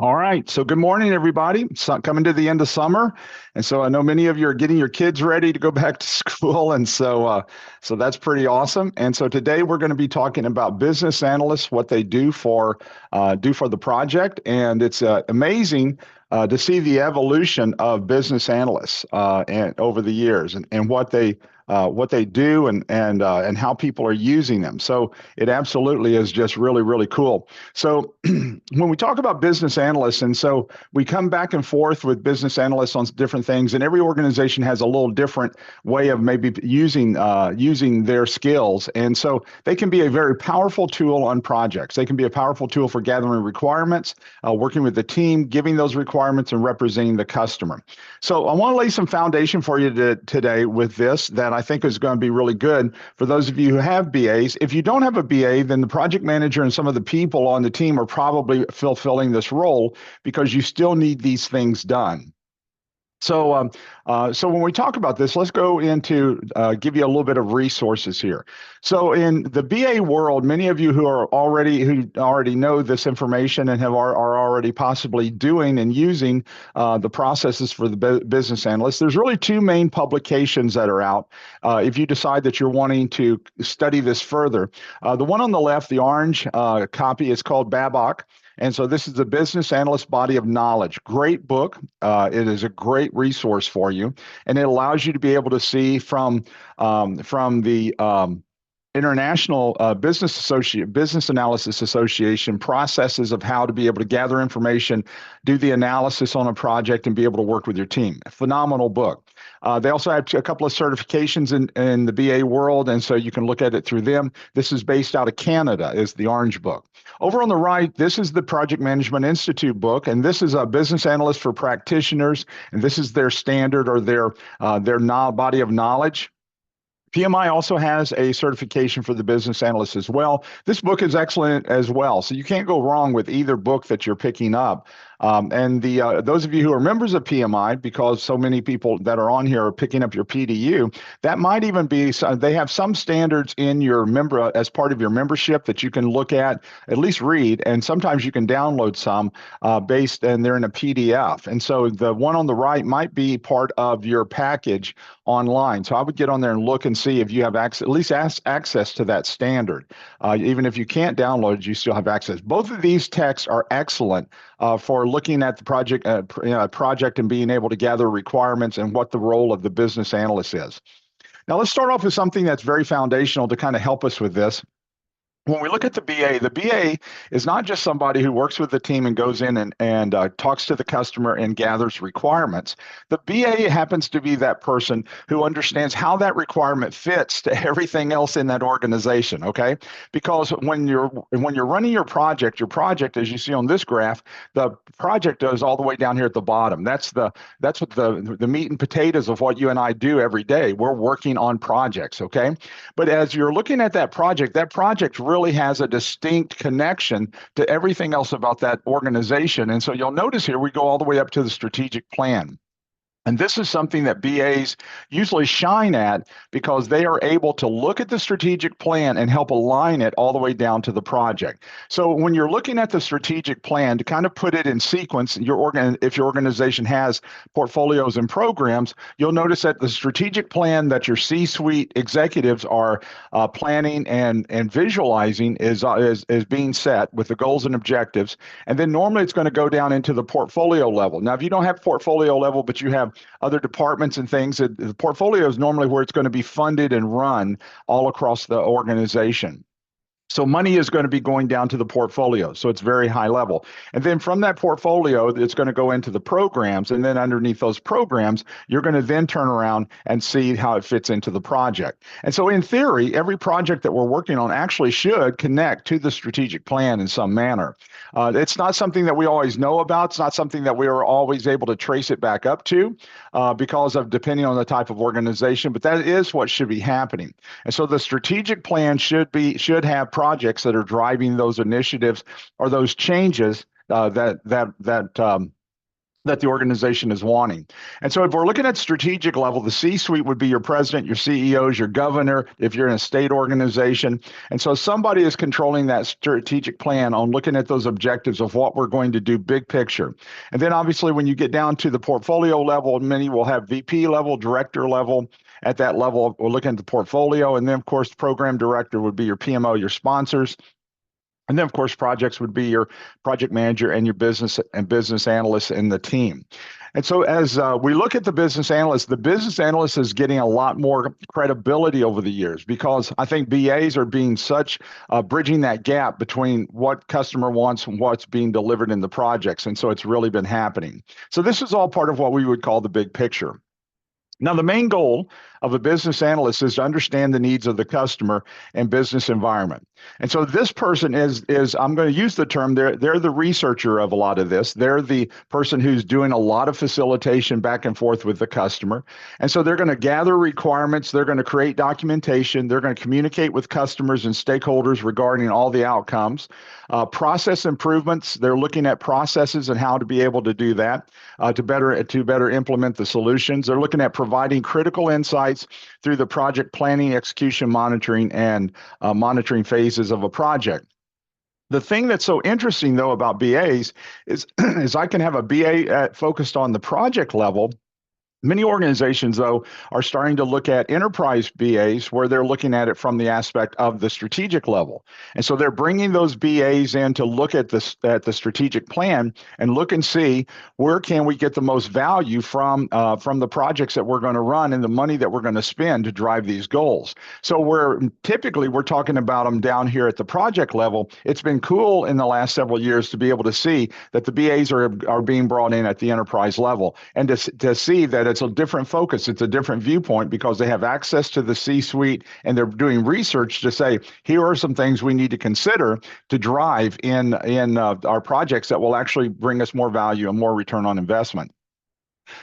All right. So good morning, everybody. Coming to the end of summer, and so I know many of you are getting your kids ready to go back to school, and so that's pretty awesome. And so today we're going to be talking about business analysts, what they do for the project, and it's amazing to see the evolution of business analysts and over the years, and what they do and how people are using them. So it absolutely is just really really cool. So when we talk about business analysts, and so we come back and forth with business analysts on different things, and every organization has a little different way of maybe using their skills, and so they can be a very powerful tool on projects. They can be a powerful tool for gathering requirements, working with the team, giving those requirements, and representing the customer. So I want to lay some foundation for you today with this that I think is going to be really good for those of you who have BAs. If you don't have a BA, then the project manager and some of the people on the team are probably fulfilling this role because you still need these things done. So when we talk about this, let's go into give you a little bit of resources here. So in the BA world, many of you who already know this information and are already possibly doing and using the processes for the business analyst. There's really two main publications that are out. If you decide that you're wanting to study this further, the one on the left, the orange copy, is called Babok. And so this is the Business Analyst Body of Knowledge. Great book. It is a great resource for you, and it allows you to be able to see from the International Business Analysis Association processes of how to be able to gather information, do the analysis on a project, and be able to work with your team. A phenomenal book. They also have a couple of certifications in the BA world, and so you can look at it through them. This is based out of Canada, is the orange book. Over on the right, this is the Project Management Institute book, and this is a business analyst for practitioners, and this is their standard or their body of knowledge. PMI also has a certification for the business analyst as well. This book is excellent as well, so you can't go wrong with either book that you're picking up. And those of you who are members of PMI, because so many people that are on here are picking up your PDU, that might even be, they have some standards in your member as part of your membership that you can look at least read, and sometimes you can download some and they're in a PDF. And so the one on the right might be part of your package online. So I would get on there and look and see if you have access, at least access to that standard. Even if you can't download it, you still have access. Both of these texts are excellent for looking at the project and being able to gather requirements and what the role of the business analyst is. Now let's start off with something that's very foundational to kind of help us with this. When we look at the BA is not just somebody who works with the team and goes in and talks to the customer and gathers requirements. The BA happens to be that person who understands how that requirement fits to everything else in that organization. Okay, because when you're running your project, as you see on this graph, the project is all the way down here at the bottom. That's what the meat and potatoes of what you and I do every day. We're working on projects. Okay, but as you're looking at that project really has a distinct connection to everything else about that organization. And so you'll notice here we go all the way up to the strategic plan. And this is something that BAs usually shine at because they are able to look at the strategic plan and help align it all the way down to the project. So when you're looking at the strategic plan, to kind of put it in sequence, if your organization has portfolios and programs, you'll notice that the strategic plan that your C-suite executives are planning and visualizing is being set with the goals and objectives. And then normally it's going to go down into the portfolio level. Now, if you don't have portfolio level, but you have other departments and things, the portfolio is normally where it's going to be funded and run all across the organization. So money is going to be going down to the portfolio. So it's very high level. And then from that portfolio, it's going to go into the programs. And then underneath those programs, you're going to then turn around and see how it fits into the project. And so in theory, every project that we're working on actually should connect to the strategic plan in some manner. It's not something that we always know about. It's not something that we are always able to trace it back up to because of depending on the type of organization, but that is what should be happening. And so the strategic plan should have projects that are driving those initiatives or those changes that that the organization is wanting. And so if we're looking at strategic level, the C-suite would be your president, your CEOs, your governor, if you're in a state organization. And so somebody is controlling that strategic plan on looking at those objectives of what we're going to do big picture. And then obviously when you get down to the portfolio level, many will have VP level, director level. At that level, we're looking at the portfolio. And then of course, the program director would be your PMO, your sponsors. And then, of course, projects would be your project manager and your business analysts in the team. And so as we look at the business analyst is getting a lot more credibility over the years because I think BAs are being bridging that gap between what customer wants and what's being delivered in the projects. And so it's really been happening. So this is all part of what we would call the big picture. Now, the main goal of a business analyst is to understand the needs of the customer and business environment. And so this person is I'm going to use the term, they're the researcher of a lot of this. They're the person who's doing a lot of facilitation back and forth with the customer. And so they're going to gather requirements, they're going to create documentation, they're going to communicate with customers and stakeholders regarding all the outcomes. Process improvements, they're looking at processes and how to be able to do that to better implement the solutions. They're looking at providing critical insights through the project planning, execution, monitoring, and monitoring phases of a project. The thing that's so interesting, though, about BAs is I can have a BA focused on the project level. Many organizations, though, are starting to look at enterprise BAs where they're looking at it from the aspect of the strategic level. And so they're bringing those BAs in to look at the strategic plan and look and see where can we get the most value from the projects that we're going to run and the money that we're going to spend to drive these goals. So we're talking about them down here at the project level. It's been cool in the last several years to be able to see that the BAs are being brought in at the enterprise level and to see that it's a different focus. It's a different viewpoint because they have access to the C-suite and they're doing research to say, here are some things we need to consider to drive in our projects that will actually bring us more value and more return on investment.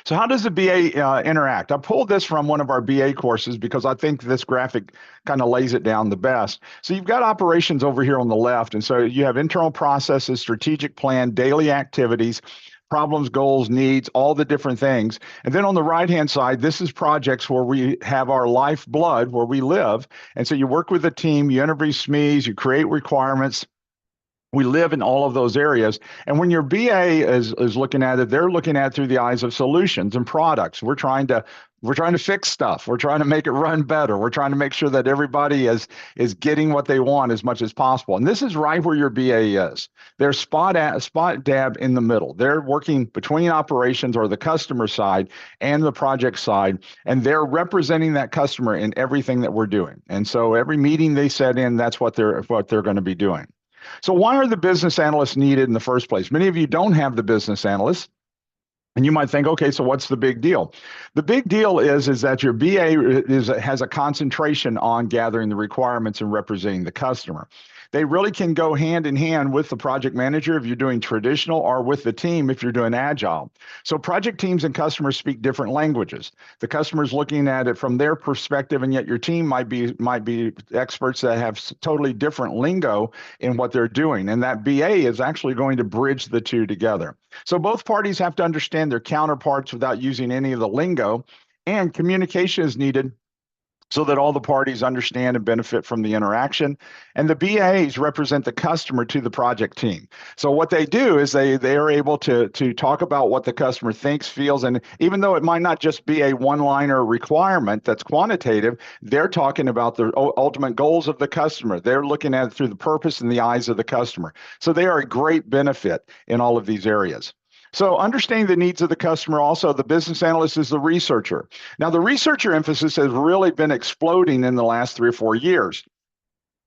So how does the BA interact? I pulled this from one of our BA courses because I think this graphic kind of lays it down the best. So you've got operations over here on the left. And so you have internal processes, strategic plan, daily activities, problems, goals, needs, all the different things. And then on the right-hand side, this is projects where we have our lifeblood, where we live. And so you work with a team, you interview SMEs, you create requirements. We live in all of those areas. And when your BA is looking at it, they're looking at it through the eyes of solutions and products. We're trying to fix stuff. We're trying to make it run better. We're trying to make sure that everybody is getting what they want as much as possible. And this is right where your BA is. They're spot dab in the middle. They're working between operations or the customer side and the project side, and they're representing that customer in everything that we're doing. And so every meeting they set in, that's what they're going to be doing. So why are the business analysts needed in the first place? Many of you don't have the business analysts. And you might think, okay, so what's the big deal? The big deal is that your BA has a concentration on gathering the requirements and representing the customer. They really can go hand in hand with the project manager if you're doing traditional or with the team if you're doing agile. So project teams and customers speak different languages. The customer's looking at it from their perspective, and yet your team might be experts that have totally different lingo in what they're doing. And that BA is actually going to bridge the two together. So both parties have to understand their counterparts without using any of the lingo, and communication is needed so that all the parties understand and benefit from the interaction. And the BAs represent the customer to the project team. So what they do is they are able to talk about what the customer thinks, feels, and even though it might not just be a one-liner requirement that's quantitative, they're talking about the ultimate goals of the customer. They're looking at it through the purpose and the eyes of the customer. So they are a great benefit in all of these areas. So understanding the needs of the customer, also the business analyst is the researcher. Now the researcher emphasis has really been exploding in the last 3 or 4 years.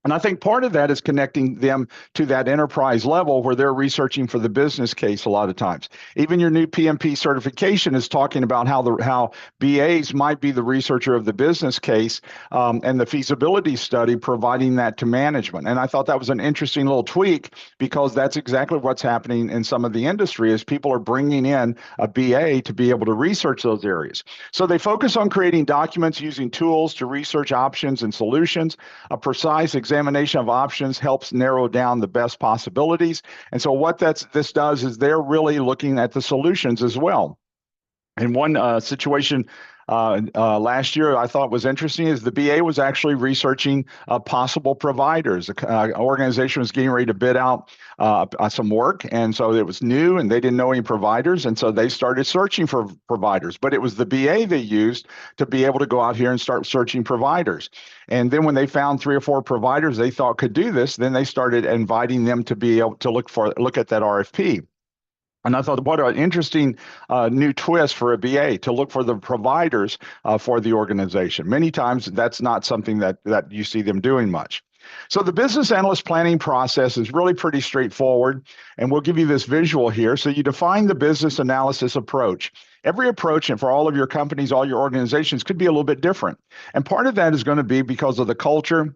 And I think part of that is connecting them to that enterprise level where they're researching for the business case a lot of times. Even your new PMP certification is talking about how BAs might be the researcher of the business case and the feasibility study, providing that to management. And I thought that was an interesting little tweak because that's exactly what's happening in some of the industry is people are bringing in a BA to be able to research those areas. So they focus on creating documents using tools to research options and solutions, a precise examination of options helps narrow down the best possibilities. And so what this does is they're really looking at the solutions as well. In one situation last year I thought was interesting is the BA was actually researching possible providers. The organization was getting ready to bid out some work, and so it was new and they didn't know any providers, and so they started searching for providers. But it was the BA they used to be able to go out here and start searching providers. And then when they found 3 or 4 providers they thought could do this, then they started inviting them to be able to look at that RFP. And I thought, what an interesting new twist for a BA to look for the providers for the organization. Many times that's not something that you see them doing much. So the business analyst planning process is really pretty straightforward, and we'll give you this visual here. So you define the business analysis approach. Every approach, and for all of your companies, all your organizations, could be a little bit different. And part of that is going to be because of the culture.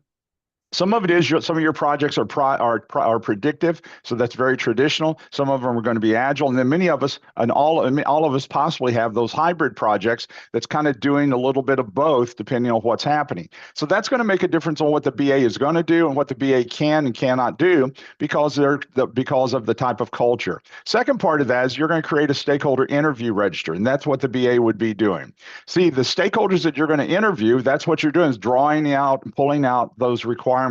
Some of it is some of your projects are predictive, so that's very traditional. Some of them are going to be agile, and then many of us, and all of us possibly have those hybrid projects that's kind of doing a little bit of both depending on what's happening. So that's going to make a difference on what the BA is going to do and what the BA can and cannot do because of the type of culture. Second part of that is you're going to create a stakeholder interview register, and that's what the BA would be doing. See, the stakeholders that you're going to interview, that's what you're doing, is drawing out and pulling out those requirements.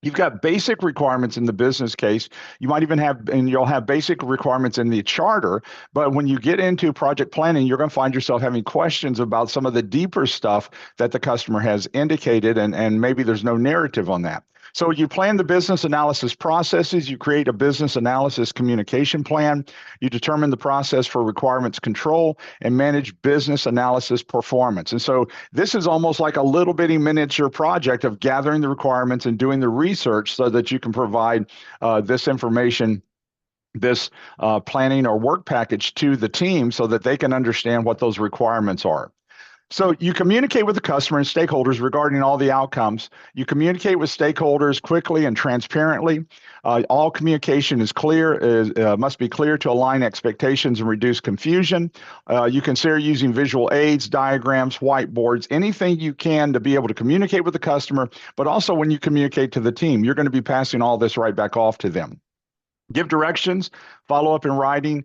You've got basic requirements in the business case. You might even have, and you'll have basic requirements in the charter. But when you get into project planning, you're going to find yourself having questions about some of the deeper stuff that the customer has indicated, and maybe there's no narrative on that. So you plan the business analysis processes, you create a business analysis communication plan, you determine the process for requirements control, and manage business analysis performance. And so this is almost like a little bitty miniature project of gathering the requirements and doing the research so that you can provide this information, this planning or work package to the team so that they can understand what those requirements are. So you communicate with the customer and stakeholders regarding all the outcomes. You communicate with stakeholders quickly and transparently. All communication is must be clear to align expectations and reduce confusion. You consider using visual aids, diagrams, whiteboards, anything you can to be able to communicate with the customer, but also when you communicate to the team, you're going to be passing all this right back off to them. Give directions, follow up in writing.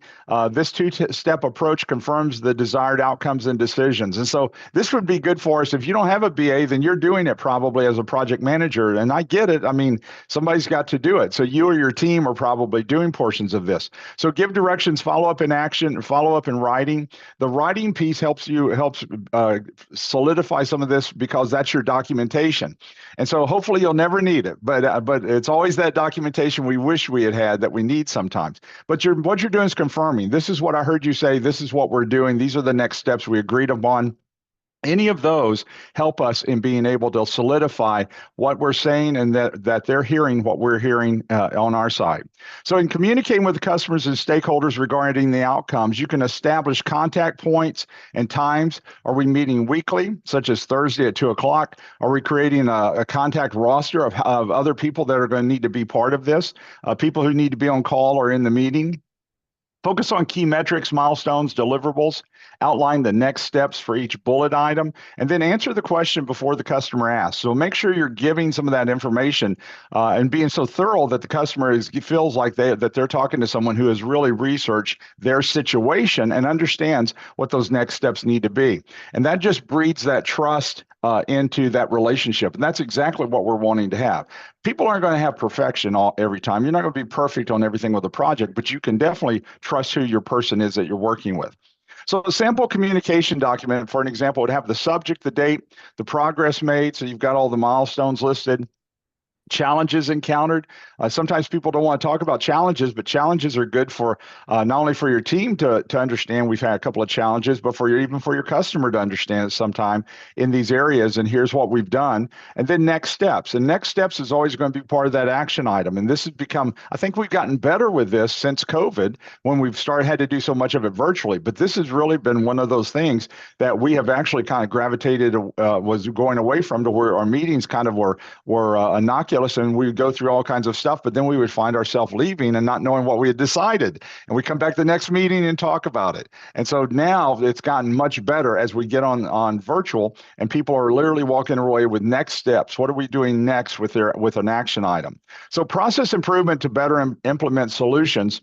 This two-step approach confirms the desired outcomes and decisions. And so this would be good for us. If you don't have a BA, then you're doing it probably as a project manager. And I get it. I mean, somebody's got to do it. So you or your team are probably doing portions of this. So give directions, follow up in action, follow up in writing. The writing piece helps solidify some of this because that's your documentation. And so hopefully you'll never need it, but it's always that documentation we wish we had that we need sometimes. But what you're doing is confirming, this is what I heard you say, this is what we're doing, these are the next steps we agreed upon. Any of those help us in being able to solidify what we're saying and that they're hearing what we're hearing on our side. So in communicating with the customers and stakeholders regarding the outcomes, you can establish contact points and times. Are we meeting weekly, such as Thursday at 2 o'clock? Are we creating a contact roster of other people that are going to need to be part of this? People who need to be on call or in the meeting? Focus on key metrics, milestones, deliverables, outline the next steps for each bullet item, and then answer the question before the customer asks. So make sure you're giving some of that information and being so thorough that the customer feels like that they're talking to someone who has really researched their situation and understands what those next steps need to be. And that just breeds that trust into that relationship. And that's exactly what we're wanting to have. People aren't going to have perfection every time. You're not going to be perfect on everything with a project, but you can definitely trust who your person is that you're working with. So a sample communication document, for an example, would have the subject, the date, the progress made. So you've got all the milestones listed. Challenges encountered. Sometimes people don't want to talk about challenges, but challenges are good for not only for your team to understand we've had a couple of challenges, but even for your customer to understand at some time in these areas. And here's what we've done. And then next steps. And next steps is always going to be part of that action item. And this has become, I think we've gotten better with this since COVID when we've had to do so much of it virtually. But this has really been one of those things that we have actually kind of gravitated, was going away from, to where our meetings kind of were inoculated ridiculous, and we would go through all kinds of stuff, but then we would find ourselves leaving and not knowing what we had decided. And we come back the next meeting and talk about it. And so now it's gotten much better as we get on virtual, and people are literally walking away with next steps. What are we doing next with an action item? So process improvement to better implement solutions.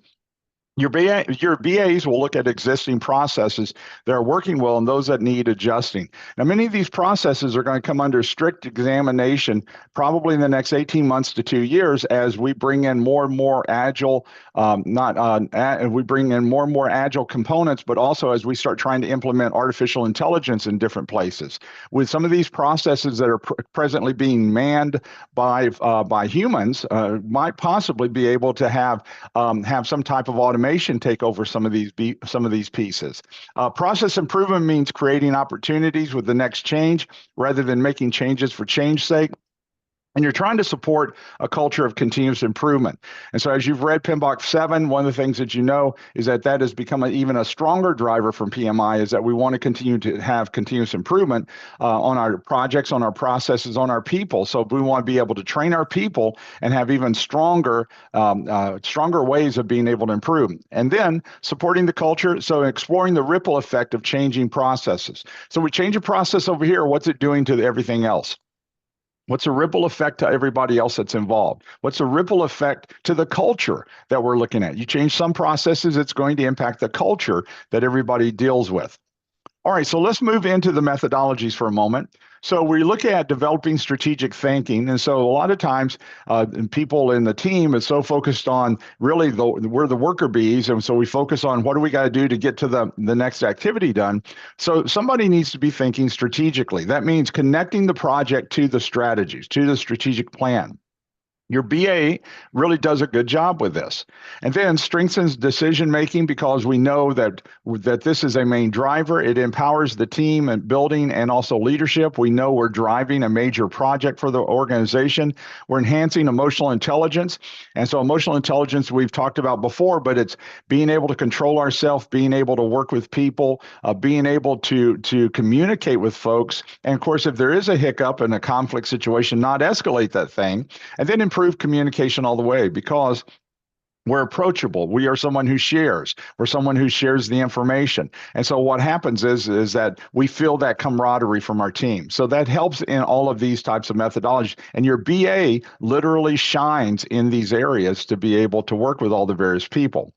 Your BAs will look at existing processes that are working well and those that need adjusting. Now, many of these processes are going to come under strict examination probably in the next 18 months to 2 years as we bring in more and more agile, we bring in more and more agile components, but also as we start trying to implement artificial intelligence in different places. With some of these processes that are presently being manned by humans, might possibly be able to have some type of automation take over some of these pieces. Process improvement means creating opportunities with the next change rather than making changes for change's sake. And you're trying to support a culture of continuous improvement. And so as you've read PMBOK 7, one of the things that you know is that has become even a stronger driver from PMI is that we want to continue to have continuous improvement on our projects, on our processes, on our people. So we want to be able to train our people and have even stronger ways of being able to improve. And then supporting the culture, so exploring the ripple effect of changing processes. So we change a process over here, what's it doing to everything else? What's the ripple effect to everybody else that's involved? What's the ripple effect to the culture that we're looking at? You change some processes, it's going to impact the culture that everybody deals with. All right, so let's move into the methodologies for a moment. So we look at developing strategic thinking. And so a lot of times people in the team is so focused on really we're the worker bees. And so we focus on what do we got to do to get to the next activity done. So somebody needs to be thinking strategically. That means connecting the project to the strategies, to the strategic plan. Your BA really does a good job with this. And then strengthens decision-making because we know that this is a main driver. It empowers the team and building and also leadership. We know we're driving a major project for the organization. We're enhancing emotional intelligence. And so emotional intelligence we've talked about before, but it's being able to control ourselves, being able to work with people, being able to communicate with folks. And of course, if there is a hiccup in a conflict situation, not escalate that thing. And then improve communication all the way because we're approachable. We are someone who shares. We're someone who shares the information. And so what happens is that we feel that camaraderie from our team. So that helps in all of these types of methodologies. And your BA literally shines in these areas to be able to work with all the various people.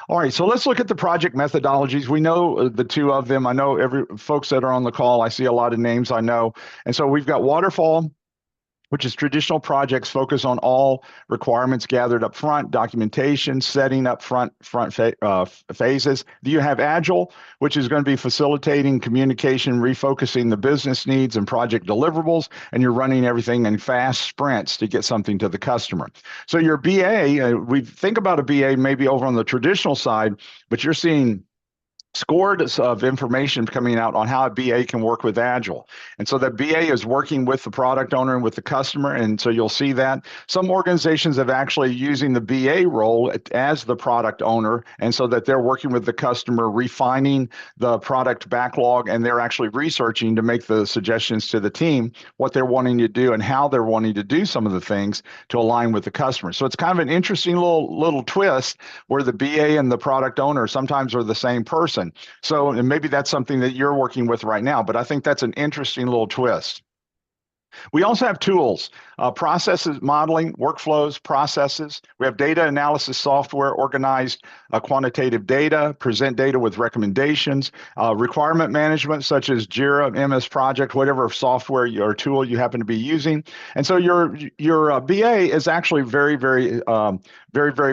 All right, so let's look at the project methodologies. We know the two of them. I know folks that are on the call, I see a lot of names I know. And so we've got waterfall, which is traditional projects focus on all requirements gathered up front, documentation, setting up front phases. You have Agile, which is going to be facilitating communication, refocusing the business needs and project deliverables, and you're running everything in fast sprints to get something to the customer. So your BA, we think about a BA maybe over on the traditional side, but you're seeing scores of information coming out on how a BA can work with Agile. And so that BA is working with the product owner and with the customer. And so you'll see that some organizations have actually using the BA role as the product owner. And so that they're working with the customer, refining the product backlog, and they're actually researching to make the suggestions to the team, what they're wanting to do and how they're wanting to do some of the things to align with the customer. So it's kind of an interesting little twist where the BA and the product owner sometimes are the same person. So, and maybe that's something that you're working with right now, but I think that's an interesting little twist. We also have tools, processes, modeling, workflows, processes. We have data analysis software, organized quantitative data, present data with recommendations, requirement management, such as Jira, MS Project, whatever software or tool you happen to be using. And so your BA is actually very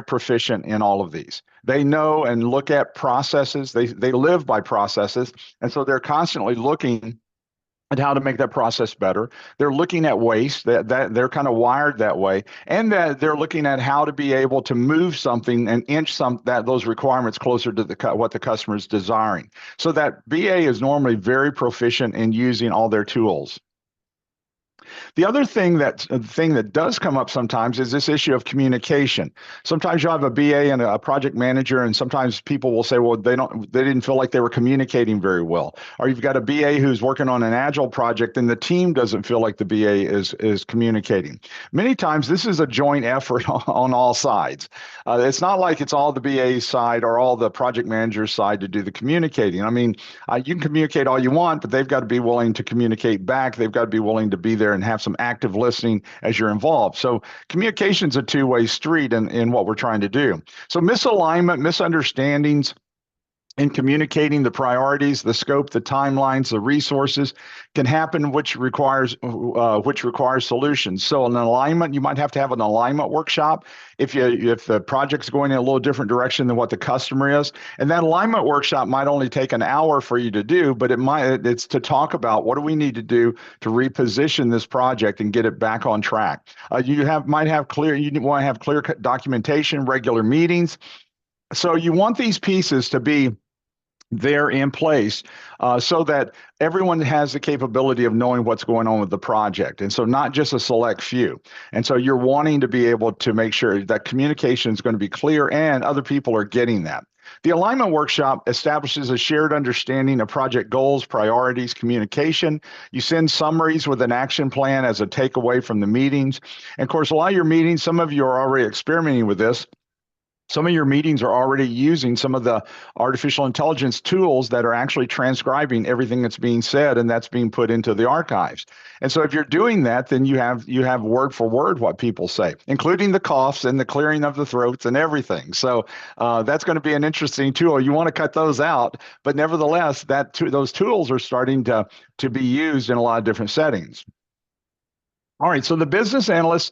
proficient in all of these. They know and look at processes. They live by processes. And so they're constantly looking and how to make that process better. They're looking at waste, that they're kind of wired that way, and that they're looking at how to be able to move something and inch those requirements closer to what the customer is desiring. So that BA is normally very proficient in using all their tools. The other thing that does come up sometimes is this issue of communication. Sometimes you have a BA and a project manager, and sometimes people will say, well, they didn't feel like they were communicating very well. Or you've got a BA who's working on an agile project, and the team doesn't feel like the BA is communicating. Many times, this is a joint effort on all sides. It's not like it's all the BA's side or all the project manager's side to do the communicating. I mean, you can communicate all you want, but they've got to be willing to communicate back. They've got to be willing to be there and have some active listening as you're involved. So communication's a two-way street in what we're trying to do. So misalignment, misunderstandings, in communicating the priorities, the scope, the timelines, the resources can happen, which requires solutions. So an alignment, you might have to have an alignment workshop if the project's going in a little different direction than what the customer is. And that alignment workshop might only take an hour for you to do, but it's to talk about what do we need to do to reposition this project and get it back on track. You want to have clear documentation, regular meetings. So you want these pieces to be there in place so that everyone has the capability of knowing what's going on with the project. And so not just a select few. And so you're wanting to be able to make sure that communication is going to be clear and other people are getting that. The alignment workshop establishes a shared understanding of project goals, priorities, communication. You send summaries with an action plan as a takeaway from the meetings. And of course, a lot of your meetings, some of you are already experimenting with this. Some of your meetings are already using some of the artificial intelligence tools that are actually transcribing everything that's being said, and that's being put into the archives. And so if you're doing that, then you have word for word what people say, including the coughs and the clearing of the throats and everything. So that's going to be an interesting tool. You want to cut those out, but nevertheless, those tools are starting to be used in a lot of different settings. All right, so the business analysts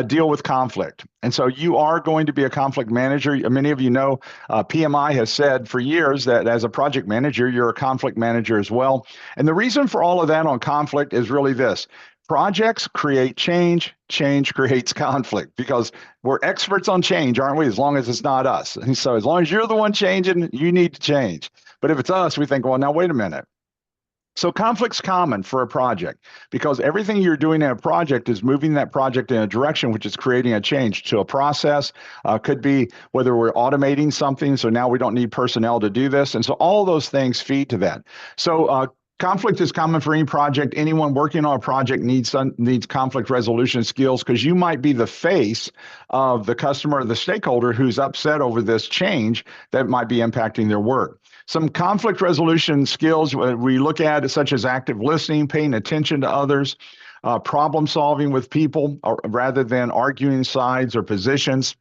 deal with conflict. And so you are going to be a conflict manager. Many of you know PMI has said for years that as a project manager, you're a conflict manager as well. And the reason for all of that on conflict is really this. Projects create change, change creates conflict, because we're experts on change, aren't we? As long as it's not us. And so as long as you're the one changing, you need to change. But if it's us, we think, well, now wait a minute. So conflict's common for a project because everything you're doing in a project is moving that project in a direction which is creating a change to a process. Could be whether we're automating something, so now we don't need personnel to do this. And so all those things feed to that. So conflict is common for any project. Anyone working on a project needs conflict resolution skills, because you might be the face of the customer or the stakeholder who's upset over this change that might be impacting their work. Some conflict resolution skills we look at, such as active listening, paying attention to others, problem solving with people rather than arguing sides or positions,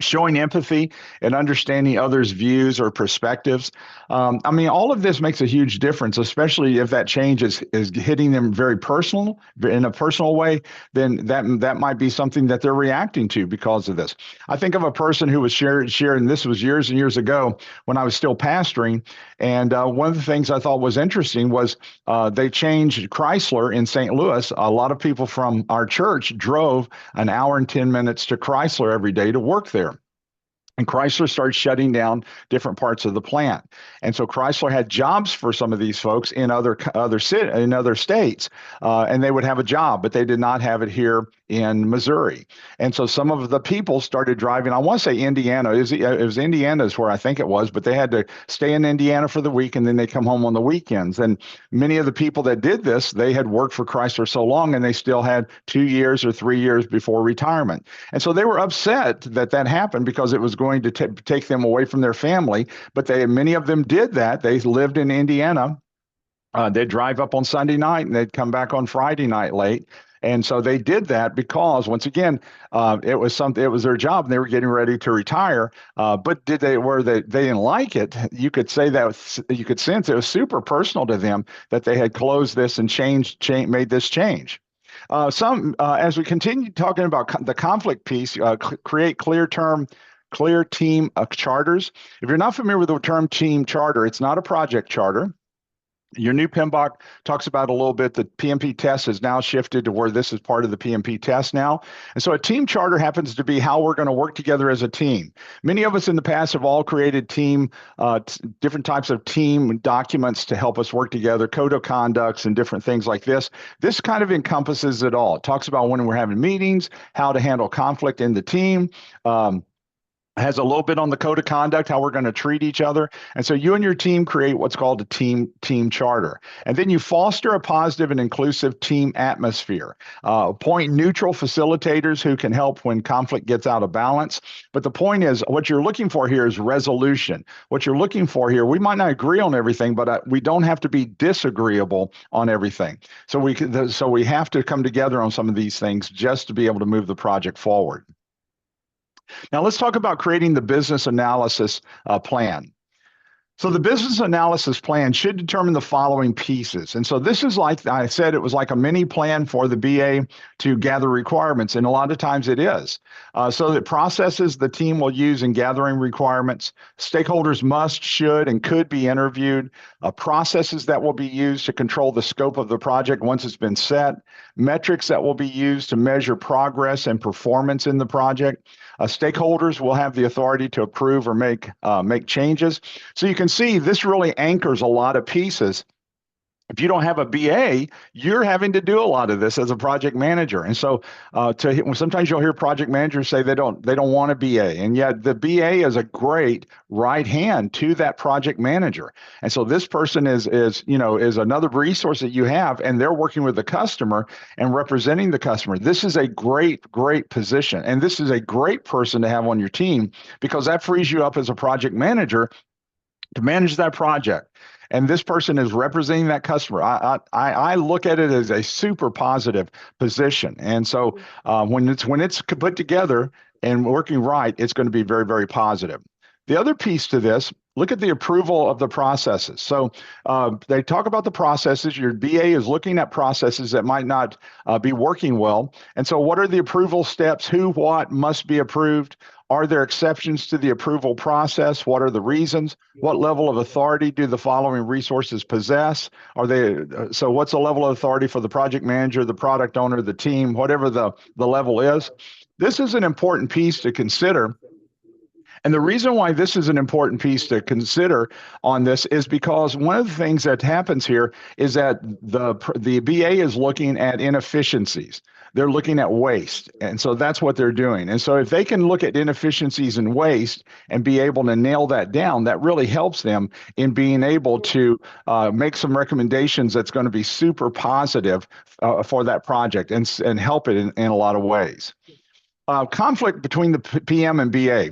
showing empathy and understanding others' views or perspectives. I mean, all of this makes a huge difference, especially if that change is hitting them very personal, in a personal way. Then that might be something that they're reacting to because of this. I think of a person who was sharing, this was years and years ago when I was still pastoring. And one of the things I thought was interesting was they changed Chrysler in St. Louis. A lot of people from our church drove an hour and 10 minutes to Chrysler every day to work there. And Chrysler started shutting down different parts of the plant. And so Chrysler had jobs for some of these folks in other states, and they would have a job, but they did not have it here in Missouri. And so some of the people started driving, I want to say Indiana. It was Indiana is where I think it was, but they had to stay in Indiana for the week, and then they come home on the weekends. And many of the people that did this, they had worked for Chrysler so long, and they still had 2 years or 3 years before retirement. And so they were upset that happened, because it was going to take them away from their family. But many of them did that. They lived in Indiana. They'd drive up on Sunday night and they'd come back on Friday night late. And so they did that because, once again, it was their job, and they were getting ready to retire. But they didn't like it? You could say that you could sense it was super personal to them that they had closed this and made this change. As we continue talking about the conflict piece, create clear team charters. If you're not familiar with the term team charter, it's not a project charter. Your new PMBOK talks about a little bit that PMP test has now shifted to where this is part of the PMP test now. And so a team charter happens to be how we're going to work together as a team. Many of us in the past have all created different types of team documents to help us work together, code of conducts and different things like this. This kind of encompasses it all. It talks about when we're having meetings, how to handle conflict in the team. Has a little bit on the code of conduct, how we're going to treat each other. And so you and your team create what's called a team charter. And then you foster a positive and inclusive team atmosphere. Appoint neutral facilitators who can help when conflict gets out of balance. But the point is, what you're looking for here is resolution. What you're looking for here, we might not agree on everything, but we don't have to be disagreeable on everything. So we have to come together on some of these things just to be able to move the project forward. Now let's talk about creating the business analysis plan. So the business analysis plan should determine the following pieces. And so this is, like I said, it was like a mini plan for the BA to gather requirements, and a lot of times it is. So the processes the team will use in gathering requirements, stakeholders must, should, and could be interviewed, processes that will be used to control the scope of the project once it's been set, metrics that will be used to measure progress and performance in the project. Stakeholders will have the authority to approve or make changes. So you can see this really anchors a lot of pieces. If you don't have a BA, you're having to do a lot of this as a project manager. And so sometimes you'll hear project managers say they don't want a BA, and yet the BA is a great right hand to that project manager. And so this person is another resource that you have, and they're working with the customer and representing the customer. This is a great position, and this is a great person to have on your team, because that frees you up as a project manager to manage that project. And this person is representing that customer. I look at it as a super positive position. And so when it's put together and working right, it's going to be very, very positive. The other piece to this, look at the approval of the processes. So they talk about the processes. Your BA is looking at processes that might not be working well. And so what are the approval steps? Who, what must be approved? Are there exceptions to the approval process? What are the reasons? What level of authority do the following resources possess? So what's the level of authority for the project manager, the product owner, the team, whatever the level is? This is an important piece to consider. And the reason why this is an important piece to consider on this is because one of the things that happens here is that the BA is looking at inefficiencies. They're looking at waste. And so that's what they're doing. And so if they can look at inefficiencies and waste and be able to nail that down, that really helps them in being able to make some recommendations that's going to be super positive for that project and help it in a lot of ways. Conflict between the PM and BA.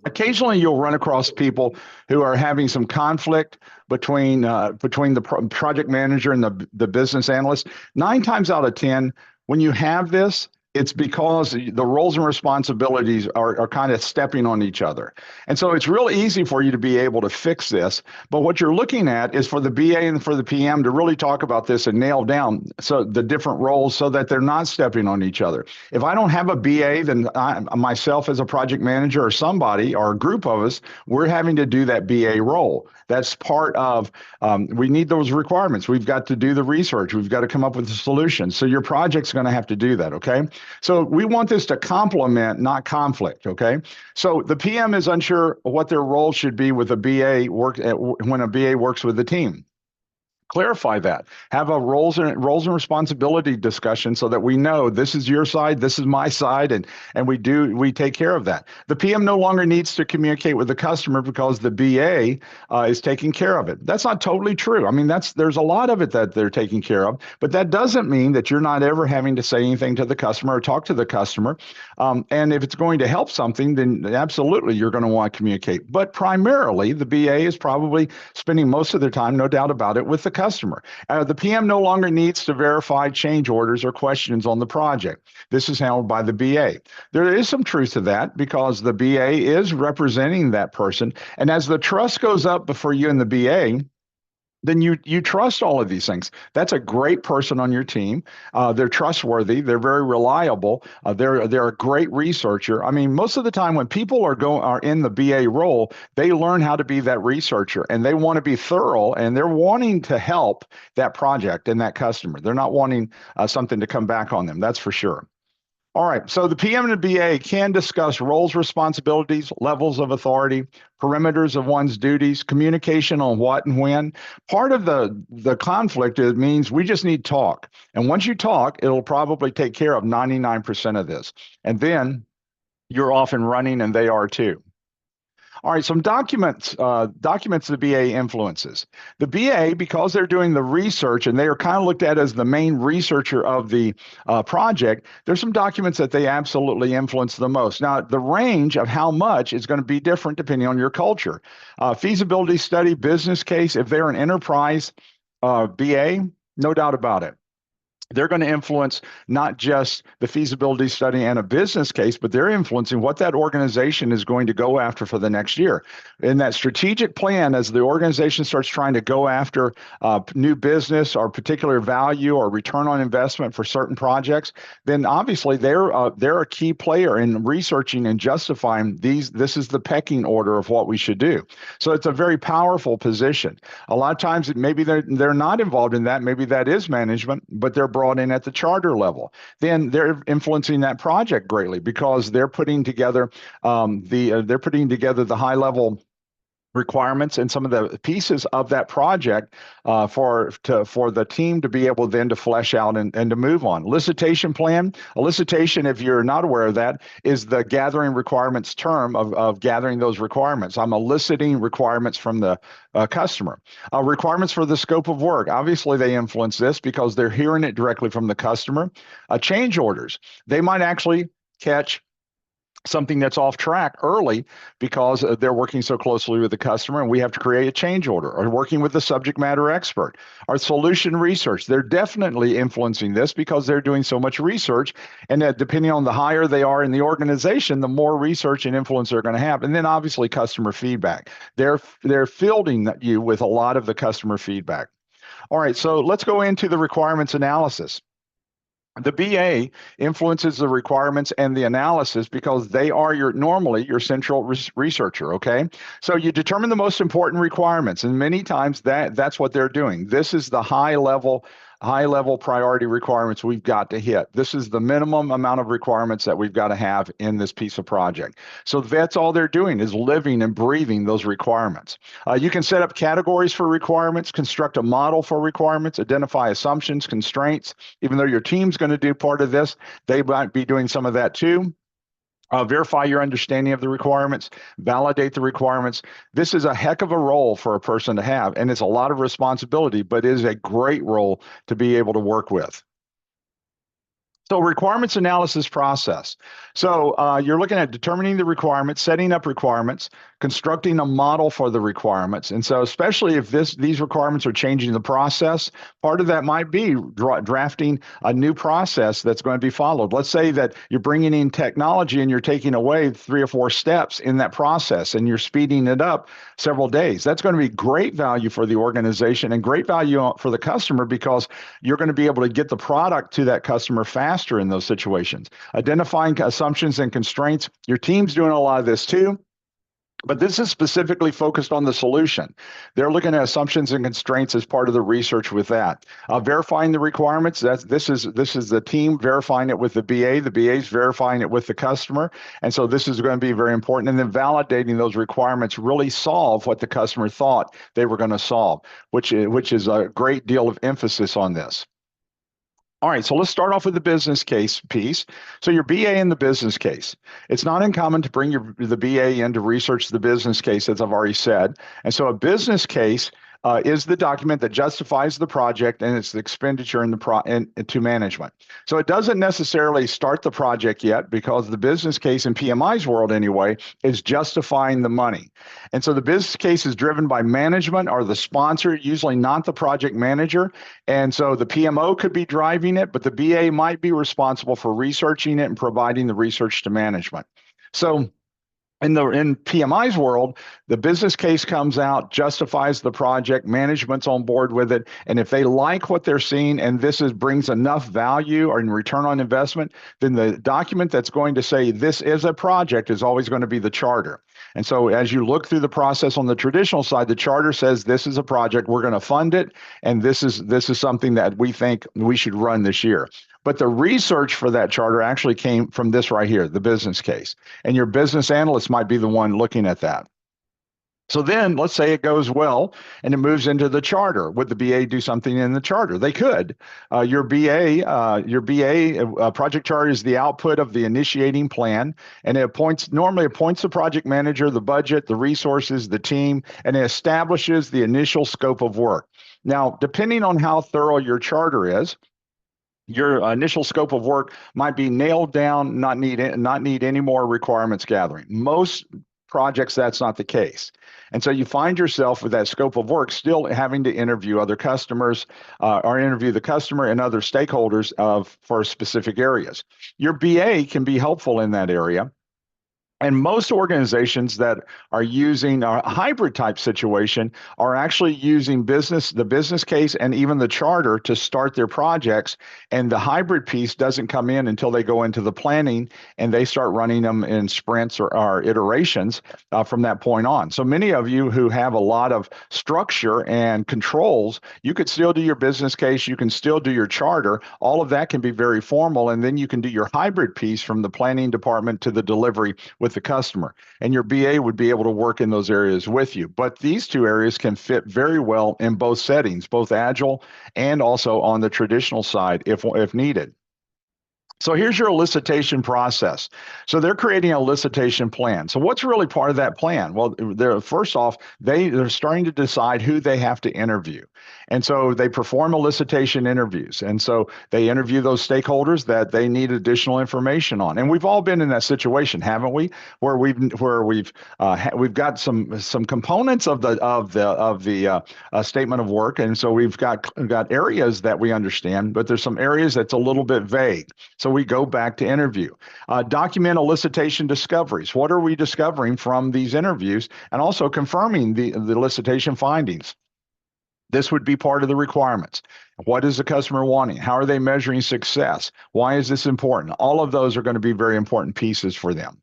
Occasionally, you'll run across people who are having some conflict between the project manager and the business analyst. 9 times out of 10, when you have this, it's because the roles and responsibilities are kind of stepping on each other. And so it's real easy for you to be able to fix this. But what you're looking at is for the BA and for the PM to really talk about this and nail down the different roles so that they're not stepping on each other. If I don't have a BA, then myself as a project manager or somebody or a group of us, we're having to do that BA role. That's part of, we need those requirements. We've got to do the research. We've got to come up with a solution. So your project's going to have to do that, okay? So we want this to complement, not conflict, okay? So the PM is unsure what their role should be with a BA when a BA works with the team. Clarify that. Have a roles and responsibility discussion so that we know this is your side, this is my side, and we take care of that. The PM no longer needs to communicate with the customer because the BA is taking care of it. That's not totally true. I mean, there's a lot of it that they're taking care of, but that doesn't mean that you're not ever having to say anything to the customer or talk to the customer. And if it's going to help something, then absolutely you're going to want to communicate. But primarily, the BA is probably spending most of their time, no doubt about it, with the customer. The PM no longer needs to verify change orders or questions on the project. This is handled by the BA. There is some truth to that because the BA is representing that person. And as the trust goes up before you and the BA, then you trust all of these things. That's a great person on your team. They're trustworthy. They're very reliable. They're a great researcher. I mean, most of the time when people are in the BA role, they learn how to be that researcher, and they want to be thorough, and they're wanting to help that project and that customer. They're not wanting something to come back on them. That's for sure. All right, so the PM and the BA can discuss roles, responsibilities, levels of authority, perimeters of one's duties, communication on what and when. Part of the conflict means we just need talk. And once you talk, it'll probably take care of 99% of this. And then you're off and running, and they are too. All right, some documents the BA influences. The BA, because they're doing the research and they are kind of looked at as the main researcher of the project, there's some documents that they absolutely influence the most. Now, the range of how much is going to be different depending on your culture. Feasibility study, business case, if they're an enterprise BA, no doubt about it. They're going to influence not just the feasibility study and a business case, but they're influencing what that organization is going to go after for the next year. In that strategic plan, as the organization starts trying to go after new business or particular value or return on investment for certain projects, then obviously they're a key player in researching and justifying these. This is the pecking order of what we should do. So it's a very powerful position. A lot of times, maybe they're not involved in that. Maybe that is management, but they're brought in at the charter level. Then they're influencing that project greatly because they're putting together the high level requirements and some of the pieces of that project for the team to be able then to flesh out and to move on. Elicitation plan. Elicitation, if you're not aware of that, is the gathering requirements term of gathering those requirements. I'm eliciting requirements from the customer. Requirements for the scope of work. Obviously, they influence this because they're hearing it directly from the customer. Change orders. They might actually catch something that's off track early because they're working so closely with the customer, and we have to create a change order, or working with the subject matter expert. Our solution research, they're definitely influencing this because they're doing so much research, and that depending on the higher they are in the organization, the more research and influence they're going to have. And then obviously customer feedback. They're fielding you with a lot of the customer feedback. All right, so let's go into the requirements analysis. The BA influences the requirements and the analysis because they are normally your central researcher, okay? So you determine the most important requirements, and many times that's what they're doing. This is the high level priority requirements we've got to hit. This is the minimum amount of requirements that we've got to have in this piece of project. So that's all they're doing, is living and breathing those requirements. You can set up categories for requirements, construct a model for requirements, identify assumptions, constraints. Even though your team's going to do part of this, they might be doing some of that too. Verify your understanding of the requirements, validate the requirements. This is a heck of a role for a person to have, and it's a lot of responsibility, but it is a great role to be able to work with. So requirements analysis process. So you're looking at determining the requirements, setting up requirements, constructing a model for the requirements. And so especially if these requirements are changing the process, part of that might be drafting a new process that's going to be followed. Let's say that you're bringing in technology and you're taking away 3 or 4 steps in that process and you're speeding it up several days. That's going to be great value for the organization and great value for the customer because you're going to be able to get the product to that customer faster in those situations. Identifying assumptions and constraints. Your team's doing a lot of this too. But this is specifically focused on the solution. They're looking at assumptions and constraints as part of the research with that. Verifying the requirements, this is the team verifying it with the BA. The BA is verifying it with the customer. And so this is going to be very important. And then validating those requirements really solve what the customer thought they were going to solve, which is a great deal of emphasis on this. All right, so let's start off with the business case piece. So your BA in the business case. It's not uncommon to bring the BA in to research the business case, as I've already said. And so a business case is the document that justifies the project and its expenditure into management. So it doesn't necessarily start the project yet because the business case in PMI's world anyway is justifying the money. And so the business case is driven by management or the sponsor, usually not the project manager. And so the PMO could be driving it, but the BA might be responsible for researching it and providing the research to management. So In PMI's world, the business case comes out, justifies the project, management's on board with it, and if they like what they're seeing and brings enough value or in return on investment, then the document that's going to say this is a project is always going to be the charter. And so as you look through the process on the traditional side, the charter says this is a project, we're going to fund it, and this is something that we think we should run this year. But the research for that charter actually came from this right here, the business case. And your business analyst might be the one looking at that. So then let's say it goes well and it moves into the charter. Would the BA do something in the charter? They could. Your BA project charter is the output of the initiating plan, and it normally appoints the project manager, the budget, the resources, the team, and it establishes the initial scope of work. Now, depending on how thorough your charter is, your initial scope of work might be nailed down, not need any more requirements gathering. Most projects, that's not the case. And so you find yourself with that scope of work still having to interview other customers or interview the customer and other stakeholders for specific areas. Your BA can be helpful in that area. And most organizations that are using a hybrid type situation are actually using the business case and even the charter to start their projects. And the hybrid piece doesn't come in until they go into the planning and they start running them in sprints or iterations from that point on. So many of you who have a lot of structure and controls, you could still do your business case, you can still do your charter. All of that can be very formal. And then you can do your hybrid piece from the planning department to the delivery with the customer, and your BA would be able to work in those areas with you. But these two areas can fit very well in both settings, both agile and also on the traditional side if needed. So here's your elicitation process. So they're creating a elicitation plan. So what's really part of that plan? Well, first off, they're starting to decide who they have to interview. And so they perform elicitation interviews. And so they interview those stakeholders that they need additional information on. And we've all been in that situation, haven't we? Where we've got some components of the statement of work. And so we've got areas that we understand, but there's some areas that's a little bit vague. So we go back to interview. Document elicitation discoveries. What are we discovering from these interviews? And also confirming the elicitation findings. This would be part of the requirements. What is the customer wanting? How are they measuring success? Why is this important? All of those are going to be very important pieces for them.